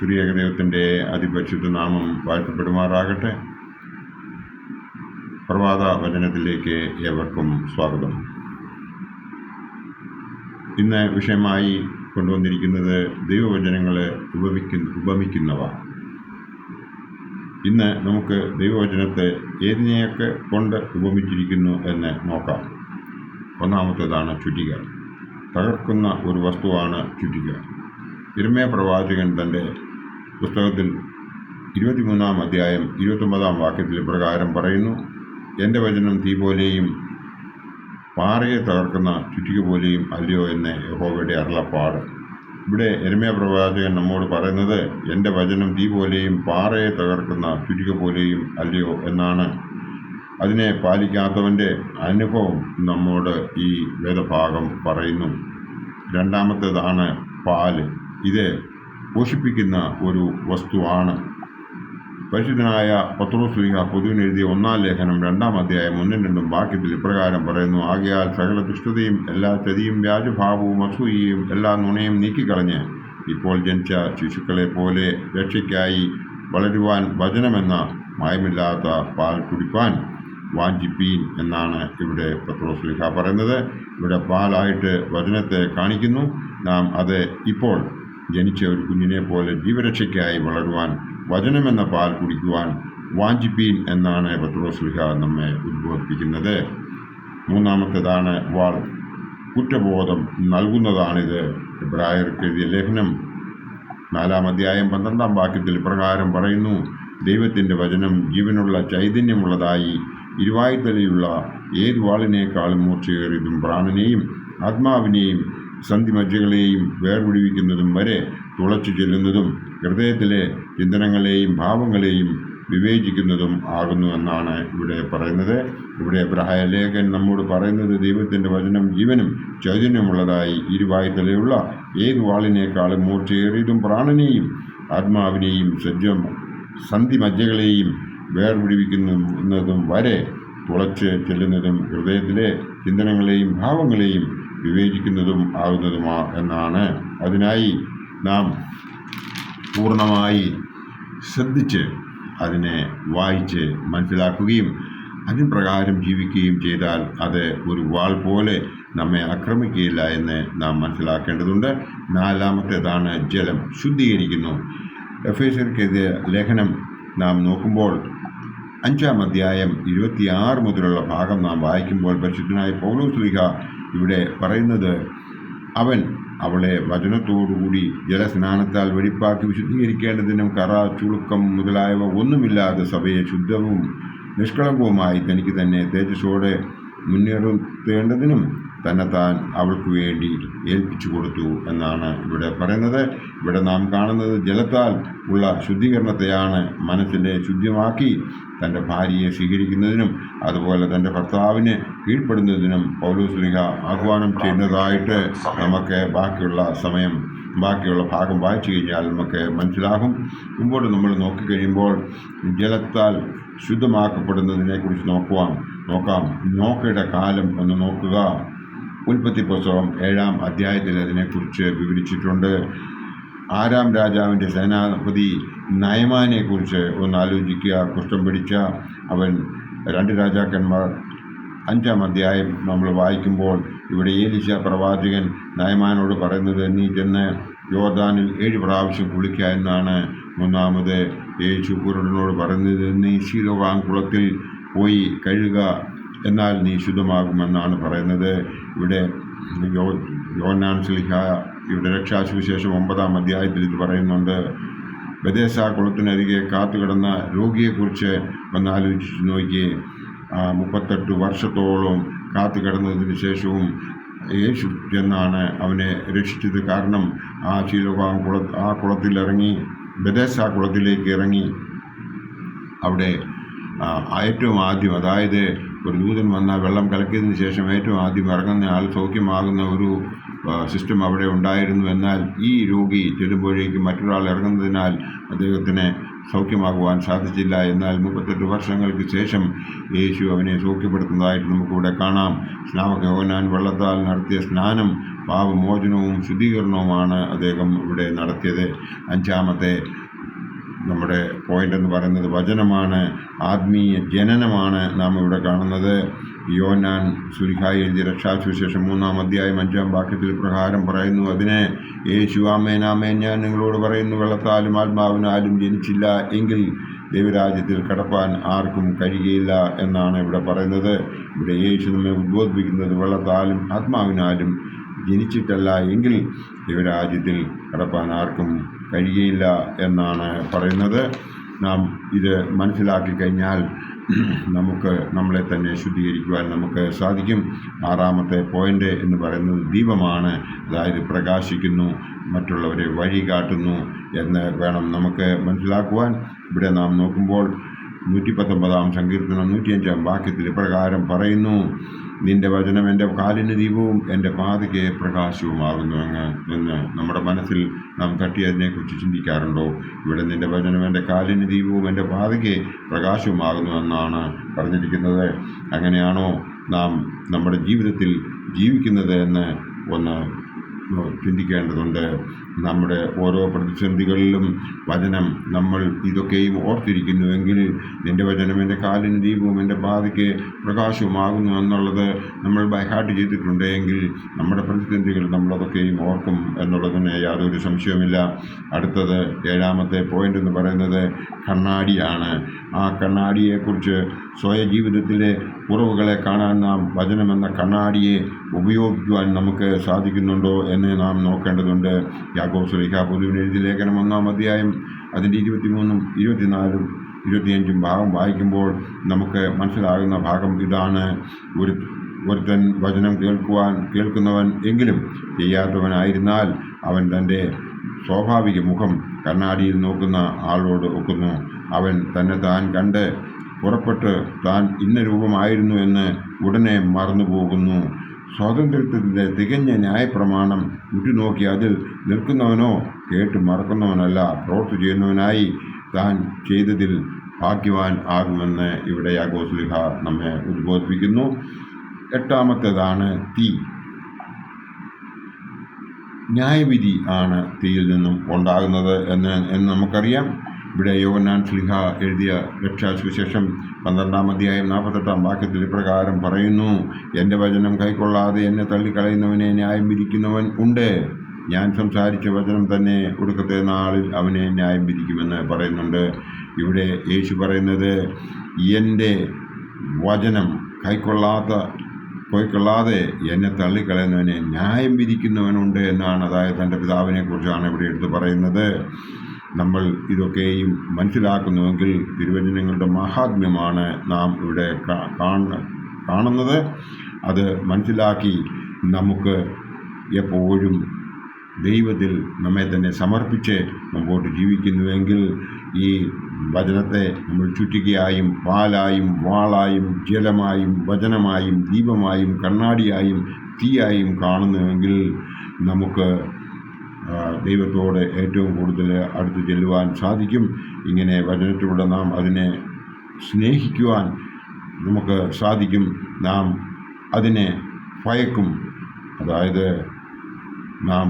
ത്രിയേക ദൈവത്തിൻ്റെ അതിപരിശുദ്ധ നാമം വാഴ്ത്തപ്പെടുമാറാകട്ടെ. പ്രഭാത വചനത്തിലേക്ക് ഏവർക്കും സ്വാഗതം. ഇന്ന് വിഷയമായി കൊണ്ടുവന്നിരിക്കുന്നത് ദൈവവചനങ്ങളെ ഉപമിക്കുന്നവ. ഇന്ന് നമുക്ക് ദൈവവചനത്തെ ഏതിനെയൊക്കെ കൊണ്ട് ഉപമിച്ചിരിക്കുന്നു എന്ന് നോക്കാം. ഒന്നാമത്തേതാണ് ചുറ്റിക. തകർക്കുന്ന ഒരു വസ്തുവാണ് ചുറ്റിക. യിരെമ്യാ പ്രവാചകൻ തൻ്റെ പുസ്തകത്തിൽ 23-ാം അധ്യായം 29-ാം വാക്യത്തിൽ ഇപ്രകാരം പറയുന്നു: എൻ്റെ വചനം തീ പോലെയും പാറയെ തകർക്കുന്ന ചുറ്റിക പോലെയും അല്ലയോ എന്ന് യഹോവയുടെ അരുളപ്പാട്. ഇവിടെ യിരെമ്യാ പ്രവാചകൻ നമ്മോട് പറയുന്നത് എൻ്റെ വചനം തീ പോലെയും പാറയെ തകർക്കുന്ന ചുറ്റിക പോലെയും അല്ലയോ എന്നാണ്. അതിനെ പാലിക്കാത്തവൻ്റെ അനുഭവം നമ്മോട് ഈ വേദഭാഗം പറയുന്നു. രണ്ടാമത്തേതാണ് പാല്. ഇത് പോഷിപ്പിക്കുന്ന ഒരു വസ്തുവാണ്. പരിശുദ്ധനായ പത്രോസ് പൊതുവിന് എഴുതിയ 1-ാം ലേഖനം 2-ാം അധ്യായം 1-2 വാക്യത്തിൽ ഇപ്രകാരം പറയുന്നു: ആകയാൽ സകല ദുഷ്ടതയും എല്ലാ ചതിയും വ്യാജഭാവവും അസൂയയും എല്ലാ നുണയും നീക്കിക്കളഞ്ഞ് ഇപ്പോൾ ജനിച്ച ശിശുക്കളെ പോലെ രക്ഷയ്ക്കായി വളരുവാൻ വചനമെന്ന മായമില്ലാത്ത പാൽ കുടിപ്പാൻ വാഞ്ചിപ്പീൻ എന്നാണ് ഇവിടെ പത്രോസ് പറയുന്നത്. ഇവിടെ പാലായിട്ട് വചനത്തെ കാണിക്കുന്നു. നാം അത് ഇപ്പോൾ ജനിച്ച ഒരു കുഞ്ഞിനെ പോലെ ജീവരക്ഷയ്ക്കായി വളരുവാൻ വചനമെന്ന പാൽ കുടിക്കുവാൻ വാഞ്ചിപ്പീൻ എന്നാണ് പത്രോസ് നമ്മെ ഉദ്ബോധിപ്പിക്കുന്നത്. മൂന്നാമത്തേതാണ് വാൾ. കുറ്റബോധം നൽകുന്നതാണിത്. എബ്രായർക്ക് എഴുതിയ ലേഖനം 4-ാം അധ്യായം 12-ാം വാക്യത്തിൽ ഇപ്രകാരം പറയുന്നു: ദൈവത്തിൻ്റെ വചനം ജീവനുള്ള ചൈതന്യമുള്ളതായി ഇരുവായ്ത്തലയുള്ള ഏത് വാളിനേക്കാളും മൂർച്ചയേറിയതും പ്രാണനെയും ആത്മാവിനെയും സന്ധിമജ്ജകളെയും വേർപിടിവിക്കുന്നതും വരെ തുളച്ചു ചെല്ലുന്നതും ഹൃദയത്തിലെ ചിന്തനങ്ങളെയും ഭാവങ്ങളെയും വിവേചിക്കുന്നതും ആകുന്നു എന്നാണ് ഇവിടെ പറയുന്നത്. ഇവിടെ എബ്രായ ലേഖൻ നമ്മോട് പറയുന്നത് ദൈവത്തിൻ്റെ വചനം ജീവനും ചൈതന്യമുള്ളതായി ഇരുവായ്ത്തലയുള്ള ഏത് വാളിനേക്കാളും മൂർച്ചയേറിയതും പ്രാണനെയും ആത്മാവിനെയും സന്ധിമജ്ജകളെയും വേർപിടിവിക്കുന്നതും വരെ തുളച്ച് ചെല്ലുന്നതും ഹൃദയത്തിലെ ചിന്തനങ്ങളെയും ഭാവങ്ങളെയും വിവേചിക്കുന്നതും ആകുന്നതുമാ എന്നാണ്. അതിനായി നാം പൂർണ്ണമായി ശ്രദ്ധിച്ച് അതിനെ വായിച്ച് മനസ്സിലാക്കുകയും അതിന് പ്രകാരം ജീവിക്കുകയും ചെയ്താൽ അത് ഒരു വാൾ പോലെ നമ്മെ ആക്രമിക്കുകയില്ല എന്ന് നാം മനസ്സിലാക്കേണ്ടതുണ്ട്. നാലാമത്തേതാണ് ജലം. ശുദ്ധീകരിക്കുന്നു. എഫേസ്യർക്കെതിരെ ലേഖനം നാം നോക്കുമ്പോൾ 5-ാം അധ്യായം 26 മുതലുള്ള ഭാഗം നാം വായിക്കുമ്പോൾ പരിശുദ്ധനായ പൗലോസ് ഇവിടെ പറയുന്നത് അവൻ അവളെ വചനത്തോടുകൂടി ജലസ്നാനത്താൽ വെടിപ്പാക്കി വിശുദ്ധീകരിക്കേണ്ടതിനും കറ ചുളുക്കം മുതലായവ ഒന്നുമില്ലാതെ സഭയെ ശുദ്ധവും നിഷ്കളങ്കവുമായി തനിക്ക് തന്നെ തേജസ്സോടെ മുന്നേറുത്തേണ്ടതിനും തന്നെത്താൻ അവൾക്ക് വേണ്ടി ഏൽപ്പിച്ചു കൊടുത്തു എന്നാണ് ഇവിടെ പറയുന്നത്. ഇവിടെ നാം കാണുന്നത് ജലത്താൽ ഉള്ള ശുദ്ധീകരണത്തെയാണ്. മനസ്സിനെ ശുദ്ധമാക്കി തൻ്റെ ഭാര്യയെ സ്വീകരിക്കുന്നതിനും അതുപോലെ തൻ്റെ ഭർത്താവിന് കീഴ്പ്പെടുന്നതിനും പൗലോസ് ആഹ്വാനം ചെയ്യുന്നതായിട്ട് നമുക്ക് ബാക്കിയുള്ള ഭാഗം വായിച്ചു കഴിഞ്ഞാൽ നമുക്ക് മനസ്സിലാകും. മുമ്പോട്ട് നമ്മൾ നോക്കിക്കഴിയുമ്പോൾ ജലത്താൽ ശുദ്ധമാക്കപ്പെടുന്നതിനെക്കുറിച്ച് നോക്കാം. നോക്കയുടെ കാലം ഒന്ന് നോക്കുക. ഉൽപ്പത്തി പുസ്തകം 7-ാം അധ്യായത്തിൽ അതിനെക്കുറിച്ച് വിവരിച്ചിട്ടുണ്ട്. ആരാം രാജാവിൻ്റെ സേനാപതി നയമാനെക്കുറിച്ച് ഒന്ന് ആലോചിക്കുക. കുഷ്ഠം പിടിച്ച അവൻ 2 രാജാക്കന്മാർ 5-ാം അധ്യായം നമ്മൾ വായിക്കുമ്പോൾ ഇവിടെ ഏലീശ പ്രവാചകൻ നയമാനോട് പറയുന്നത് നീ ചെന്ന് യോർദാനിൽ 7 പ്രാവശ്യം കുളിക്കുക എന്നാണ്. മൂന്നാമത് യേശു കുരുടനോട് പറയുന്നത് നീ ശീലോവാം കുളത്തിൽ പോയി കഴുകുക എന്നാൽ നീ ശുദ്ധമാകുമെന്നാണ് പറയുന്നത്. ഇവിടെ യോഹന്നാൻ ശ്ലീഹ ഇവിടെ രക്ഷാസുവിശേഷം 9-ാം അധ്യായത്തിൽ ഇത് പറയുന്നുണ്ട്. ബെഥേസ കുളത്തിനരികെ കാത്തുകിടന്ന രോഗിയെക്കുറിച്ച് ഒന്ന് ആലോചിച്ച് നോക്കിയേ. 38 വർഷത്തോളം കാത്തുകിടന്നതിന് ശേഷവും യേശു എന്നാണ് അവനെ രക്ഷിച്ചത്. കാരണം ആ കുളത്തിലിറങ്ങി ബെഥേസ കുളത്തിലേക്ക് ഇറങ്ങി അവിടെ ഏറ്റവും ആദ്യം, അതായത് ഒരു ദൂതൻ വന്നാൽ വെള്ളം കലക്കിയതിന് ശേഷം ഏറ്റവും ആദ്യം ഇറങ്ങുന്ന ആൾ സൗഖ്യമാകുന്ന ഒരു സിസ്റ്റം അവിടെ ഉണ്ടായിരുന്നു. എന്നാൽ ഈ രോഗി ചെല്ലുമ്പോഴേക്കും മറ്റൊരാൾ ഇറങ്ങുന്നതിനാൽ അദ്ദേഹത്തിന് സൗഖ്യമാകുവാൻ സാധിച്ചില്ല. എന്നാൽ 38 വർഷങ്ങൾക്ക് ശേഷം യേശു അവനെ സൗഖ്യപ്പെടുത്തുന്നതായിട്ട് നമുക്കിവിടെ കാണാം. സ്നാപക യോഹന്നാൻ വെള്ളത്താൽ നടത്തിയ സ്നാനം പാപമോചനവും ശുദ്ധീകരണവുമാണ് അദ്ദേഹം ഇവിടെ നടത്തിയത്. അഞ്ചാമത്തെ നമ്മുടെ പോയിന്റ് എന്ന് പറയുന്നത് വചനമാണ്, ആത്മീയ ജനനമാണ് നാം ഇവിടെ കാണുന്നത്. യോഹന്നാൻ ശ്ലീഹാ എഴുതിയ രക്ഷാസുവിശേഷം 3-ാം അധ്യായം 5-ാം വാക്യത്തിൽ പ്രകാരം പറയുന്നു, അതിന് യേശു ആമേൻ ആമേൻ ഞാൻ നിങ്ങളോട് പറയുന്നു, വെള്ളത്താലും ആത്മാവിനാലും ജനിച്ചില്ല എങ്കിൽ ദൈവരാജ്യത്തിൽ കടപ്പാൻ ആർക്കും കഴിയുകയില്ല എന്നാണ് ഇവിടെ പറയുന്നത്. ഇവിടെ യേശു നമ്മെ ഉദ്ബോധിപ്പിക്കുന്നത് വെള്ളത്താലും ആത്മാവിനാലും ജനിച്ചിട്ടല്ല എങ്കിൽ ദൈവരാജ്യത്തിൽ കടപ്പാൻ ആർക്കും കഴിയുകയില്ല എന്നാണ് പറയുന്നത്. നാം ഇത് മനസ്സിലാക്കി കഴിഞ്ഞാൽ നമുക്ക് നമ്മളെ തന്നെ ശുദ്ധീകരിക്കുവാൻ നമുക്ക് സാധിക്കും. ആറാമത്തെ പോയിന്റ് എന്ന് പറയുന്നത് ദീപമാണ്, അതായത് പ്രകാശിക്കുന്നു, മറ്റുള്ളവരെ വഴി കാട്ടുന്നു എന്ന് വേണം നമുക്ക് മനസ്സിലാക്കുവാൻ. ഇവിടെ നാം നോക്കുമ്പോൾ 119-ാം സങ്കീർത്തനം 105-ാം വാക്യത്തിൽ ഇപ്രകാരം പറയുന്നു, നിന്റെ വചനം എൻ്റെ കാലിന് ദീപവും എൻ്റെ പാതയ്ക്ക് പ്രകാശവുമാകുന്നു എന്ന് നമ്മുടെ മനസ്സിൽ നാം തട്ടി അതിനെക്കുറിച്ച് ചിന്തിക്കാറുണ്ടോ? ഇവിടെ നിന്റെ വചനം എൻ്റെ കാലിന് ദീപവും എൻ്റെ പാതയ്ക്ക് പ്രകാശവുമാകുന്നു എന്നാണ് പറഞ്ഞിരിക്കുന്നത്. അങ്ങനെയാണോ നാം നമ്മുടെ ജീവിതത്തിൽ ജീവിക്കുന്നത് എന്ന് ഒന്ന് ചിന്തിക്കേണ്ടതുണ്ട്. നമ്മുടെ ഓരോ പ്രതിസന്ധികളിലും വചനം നമ്മൾ ഇതൊക്കെയും ഓർത്തിരിക്കുന്നുവെങ്കിൽ നിൻ്റെ വചനം എൻ്റെ കാലിന് ദീപവും എൻ്റെ പാതയ്ക്ക് പ്രകാശവുമാകുന്നു എന്നുള്ളത് നമ്മൾ ബൈഹാർട്ട് ചെയ്തിട്ടുണ്ടെങ്കിൽ നമ്മുടെ പ്രതിസന്ധികൾ നമ്മളതൊക്കെയും ഓർക്കും എന്നുള്ളതിന് യാതൊരു സംശയവുമില്ല. അടുത്തത് 7-ാമത്തെ പോയിന്റ് എന്ന് പറയുന്നത് കണ്ണാടിയാണ്. ആ കണ്ണാടിയെക്കുറിച്ച് സ്വയ ജീവിതത്തിലെ കുറവുകളെ കാണാൻ നാം വചനമെന്ന കണ്ണാടിയെ ഉപയോഗിക്കുവാൻ നമുക്ക് സാധിക്കുന്നുണ്ടോ എന്ന് നാം നോക്കേണ്ടതുണ്ട്. യാക്കോബ് ശ്ലീഹാ പൊതുവിന് എഴുതിയ ലേഖനം 1-ാം അധ്യായം അതിൻ്റെ 23-ഉം 24-ഉം 25-ഉം ഭാഗം വായിക്കുമ്പോൾ നമുക്ക് മനസ്സിലാകുന്ന ഭാഗം ഇതാണ്. ഒരുത്തൻ വചനം കേൾക്കുന്നവൻ എങ്കിലും ചെയ്യാത്തവനായിരുന്നാൽ അവൻ തൻ്റെ സ്വാഭാവിക മുഖം കണ്ണാടിയിൽ നോക്കുന്ന ആളോട് ഒക്കുന്നു. അവൻ താൻ കണ്ട് പുറപ്പെട്ട് താൻ ഇന്ന രൂപമായിരുന്നു എന്ന് ഉടനെ മറന്നുപോകുന്നു. സ്വാതന്ത്ര്യത്തിൻ്റെ തികഞ്ഞ ന്യായപ്രമാണം ഉറ്റുനോക്കി അതിൽ നിൽക്കുന്നവനോ കേട്ട് മറക്കുന്നവനല്ല, പ്രവൃത്തി ചെയ്യുന്നവനായി താൻ ചെയ്തതിൽ ഭാഗ്യവാൻ ആകുമെന്ന് ഇവിടെ യാക്കോബ് ശ്ലീഹാ നമ്മെ ഉദ്ബോധിപ്പിക്കുന്നു. 8-ാമത്തേതാണ് തീ. ന്യായവിധി ആണ് തീയിൽ നിന്നും ഉണ്ടാകുന്നത് എന്ന് നമുക്കറിയാം. ഇവിടെ യോഹന്നാൻ ശ്ലീഹാ എഴുതിയ രക്ഷാസുവിശേഷം 12-ാം അധ്യായം 48-ാം വാക്യത്തിൽ ഇപ്രകാരം പറയുന്നു, എൻ്റെ വചനം കൈക്കൊള്ളാതെ എന്നെ തള്ളിക്കളയുന്നവനെ ന്യായം വിധിക്കുന്നവൻ ഉണ്ട്. ഞാൻ സംസാരിച്ച വചനം തന്നെ ഒടുക്കത്തെ നാളിൽ അവനെ ന്യായം വിധിക്കുമെന്ന് പറയുന്നുണ്ട്. ഇവിടെ യേശു പറയുന്നത് എൻ്റെ വചനം കൈക്കൊള്ളാതെ എന്നെ തള്ളിക്കളയുന്നവനെ ന്യായം വിധിക്കുന്നവനുണ്ട് എന്നാണ്. അതായത് തൻ്റെ പിതാവിനെക്കുറിച്ചാണ് ഇവിടെ എടുത്ത് പറയുന്നത്. നമ്മൾ ഇതൊക്കെയും മനസ്സിലാക്കുന്നുവെങ്കിൽ തിരുവചനങ്ങളുടെ മഹാത്മ്യമാണ് നാം ഇവിടെ കാണുന്നത്. അത് മനസ്സിലാക്കി നമുക്ക് എപ്പോഴും ദൈവത്തിൽ നമ്മെ തന്നെ സമർപ്പിച്ച് മുമ്പോട്ട് ജീവിക്കുന്നുവെങ്കിൽ ഈ വചനത്തെ നമ്മൾ ചുറ്റികയായും പാലായും വാളായും ജലമായും വചനമായും ദീപമായും കണ്ണാടിയായും തീയായും കാണുന്നുവെങ്കിൽ നമുക്ക് ദൈവത്തോട് ഏറ്റവും കൂടുതൽ അടുത്ത് ചെല്ലുവാൻ സാധിക്കും. ഇങ്ങനെ വചനത്തിലൂടെ നാം അതിനെ സ്നേഹിക്കുവാൻ നമുക്ക് സാധിക്കും. നാം അതിനെ ഭയക്കും. അതായത് നാം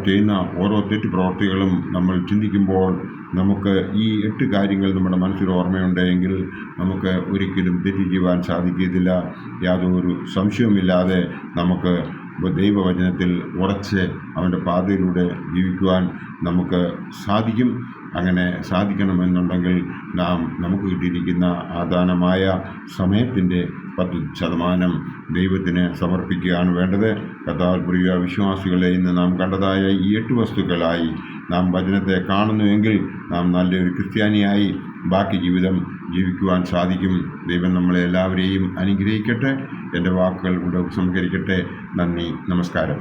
ചെയ്യുന്ന ഓരോ തെറ്റ് പ്രവൃത്തികളും നമ്മൾ ചിന്തിക്കുമ്പോൾ നമുക്ക് ഈ 8 കാര്യങ്ങൾ നമ്മുടെ മനസ്സിൽ ഓർമ്മയുണ്ടെങ്കിൽ നമുക്ക് ഒരിക്കലും തെറ്റ് ചെയ്യുവാൻ സാധിക്കത്തില്ല. യാതൊരു സംശയവുമില്ലാതെ നമുക്ക് ദൈവവചനത്തിൽ ഉറച്ച് അവൻ്റെ പാതയിലൂടെ ജീവിക്കുവാൻ നമുക്ക് സാധിക്കും. അങ്ങനെ സാധിക്കണമെന്നുണ്ടെങ്കിൽ നമുക്ക് കിട്ടിയിരിക്കുന്ന ആദാനമായ സമയത്തിൻ്റെ 10% ദൈവത്തിന് സമർപ്പിക്കുകയാണ് വേണ്ടത്. കർത്താവിൽ പ്രിയ വിശ്വാസികളെ, ഇന്ന് നാം കണ്ടതായ ഈ 8 വസ്തുക്കളായി നാം വചനത്തെ കാണുന്നുവെങ്കിൽ നാം നല്ലൊരു ക്രിസ്ത്യാനിയായി ബാക്കി ജീവിതം ജീവിക്കുവാൻ സാധിക്കും. ദൈവം നമ്മളെ എല്ലാവരെയും അനുഗ്രഹിക്കട്ടെ. എൻ്റെ വാക്കുകൾ ഇവിടെ ഉപസംഹരിക്കട്ടെ. നന്ദി, നമസ്കാരം.